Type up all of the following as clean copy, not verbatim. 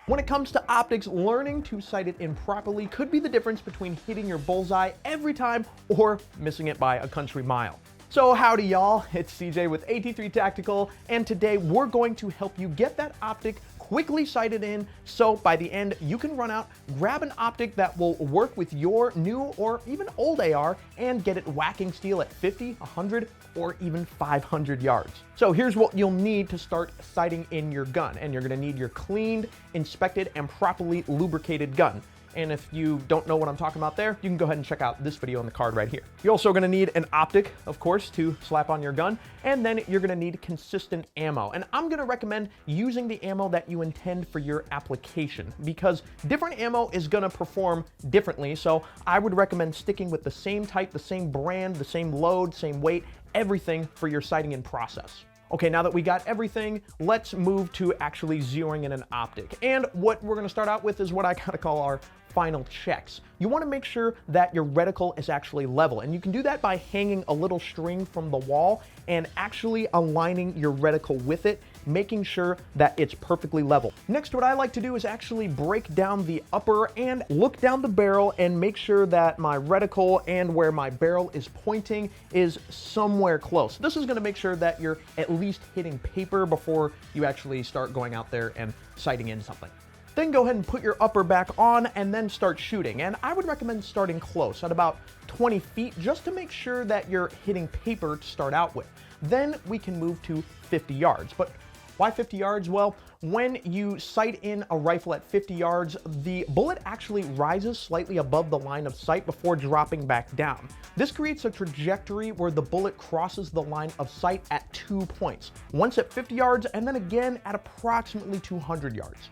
When it comes to optics, learning to sight it in properly could be the difference between hitting your bullseye every time or missing it by a country mile. So howdy y'all, it's CJ with AT3 Tactical, and today we're going to help you get that optic quickly sighted in, so by the end you can run out, grab an optic that will work with your new or even old AR and get it whacking steel at 50, 100, or even 500 yards. So here's what you'll need to start sighting in your gun, and you're gonna need your cleaned, inspected, and properly lubricated gun. And if you don't know what I'm talking about there, you can go ahead and check out this video on the card right here. You're also gonna need an optic, of course, to slap on your gun, and then you're gonna need consistent ammo. And I'm gonna recommend using the ammo that you intend for your application, because different ammo is gonna perform differently, so I would recommend sticking with the same type, the same brand, the same load, same weight, everything for your sighting in process. Okay, now that we got everything, let's move to actually zeroing in an optic. And what we're gonna start out with is what I gotta call our final checks. You wanna make sure that your reticle is actually level, and you can do that by hanging a little string from the wall and actually aligning your reticle with it, making sure that it's perfectly level. Next, what I like to do is actually break down the upper and look down the barrel and make sure that my reticle and where my barrel is pointing is somewhere close. This is gonna make sure that you're at least hitting paper before you actually start going out there and sighting in something. Then go ahead and put your upper back on and then start shooting. And I would recommend starting close at about 20 feet just to make sure that you're hitting paper to start out with. Then we can move to 50 yards. But why 50 yards? Well, when you sight in a rifle at 50 yards, the bullet actually rises slightly above the line of sight before dropping back down. This creates a trajectory where the bullet crosses the line of sight at 2 points. Once at 50 yards and then again at approximately 200 yards.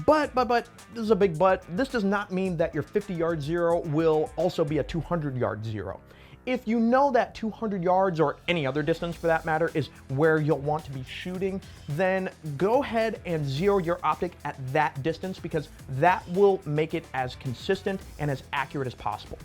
But, this is a big but, this does not mean that your 50-yard zero will also be a 200-yard zero. If you know that 200 yards, or any other distance for that matter, is where you'll want to be shooting, then go ahead and zero your optic at that distance, because that will make it as consistent and as accurate as possible.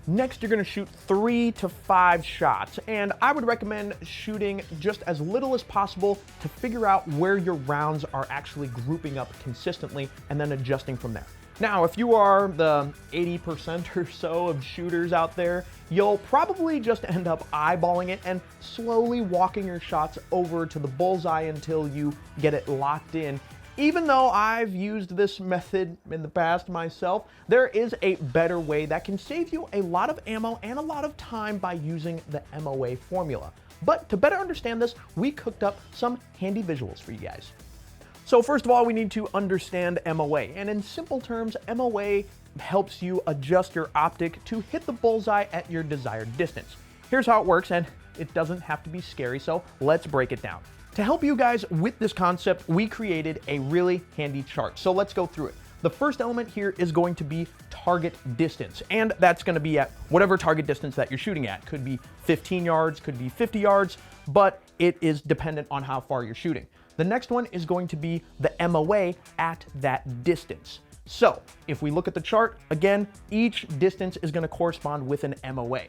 Next, you're gonna shoot 3 to 5 shots, and I would recommend shooting just as little as possible to figure out where your rounds are actually grouping up consistently and then adjusting from there. Now, if you are the 80% or so of shooters out there, you'll probably just end up eyeballing it and slowly walking your shots over to the bullseye until you get it locked in. Even though I've used this method in the past myself, there is a better way that can save you a lot of ammo and a lot of time by using the MOA formula. But to better understand this, we cooked up some handy visuals for you guys. So first of all, we need to understand MOA. And in simple terms, MOA helps you adjust your optic to hit the bullseye at your desired distance. Here's how it works, and it doesn't have to be scary, so let's break it down. To help you guys with this concept, we created a really handy chart. So let's go through it. The first element here is going to be target distance, and that's going to be at whatever target distance that you're shooting at. Could be 15 yards, could be 50 yards, but it is dependent on how far you're shooting. The next one is going to be the MOA at that distance. So if we look at the chart, again, each distance is going to correspond with an MOA.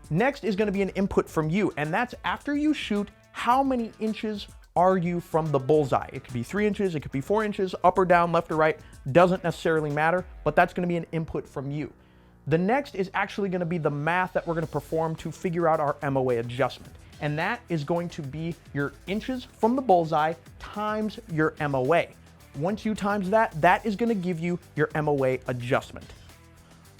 Next is going to be an input from you, and that's after you shoot, how many inches are you from the bullseye? It could be 3 inches, it could be 4 inches, up or down, left or right, doesn't necessarily matter, but that's gonna be an input from you. The next is actually gonna be the math that we're gonna perform to figure out our MOA adjustment. And that is going to be your inches from the bullseye times your MOA. Once you times that, that is gonna give you your MOA adjustment.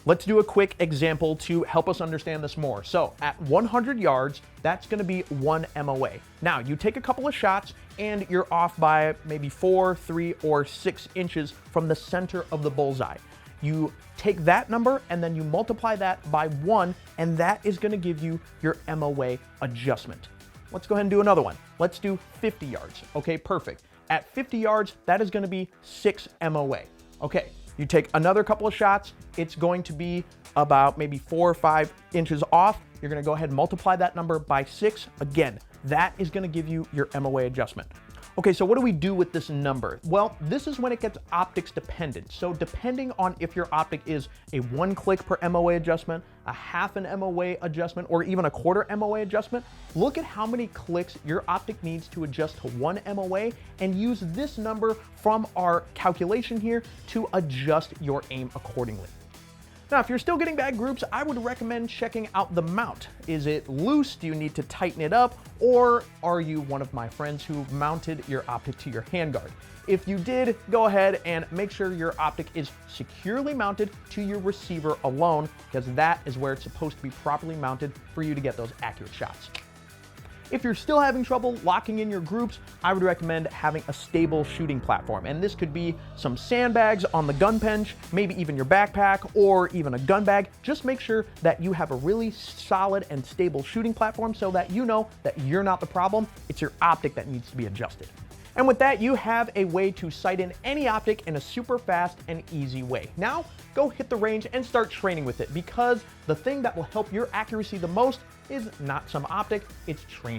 Let's do a quick example to help us understand this more. So at 100 yards, that's gonna be 1 MOA. Now you take a couple of shots and you're off by maybe 4, 3, or 6 inches from the center of the bullseye. You take that number and then you multiply that by 1, and that is gonna give you your MOA adjustment. Let's go ahead and do another one. Let's do 50 yards. Okay, perfect. At 50 yards, that is gonna be 6 MOA. Okay. You take another couple of shots, it's going to be about maybe 4 or 5 inches off. You're gonna go ahead and multiply that number by 6. Again, that is gonna give you your MOA adjustment. Okay, so what do we do with this number? Well, this is when it gets optics dependent. So depending on if your optic is a 1 click per MOA adjustment, a half an MOA adjustment, or even a quarter MOA adjustment, look at how many clicks your optic needs to adjust to 1 MOA and use this number from our calculation here to adjust your aim accordingly. Now, if you're still getting bad groups, I would recommend checking out the mount. Is it loose? Do you need to tighten it up? Or are you one of my friends who mounted your optic to your handguard? If you did, go ahead and make sure your optic is securely mounted to your receiver alone, because that is where it's supposed to be properly mounted for you to get those accurate shots. If you're still having trouble locking in your groups, I would recommend having a stable shooting platform. And this could be some sandbags on the gun bench, maybe even your backpack, or even a gun bag. Just make sure that you have a really solid and stable shooting platform so that you know that you're not the problem, it's your optic that needs to be adjusted. And with that, you have a way to sight in any optic in a super fast and easy way. Now, go hit the range and start training with it, because the thing that will help your accuracy the most is not some optic, it's training.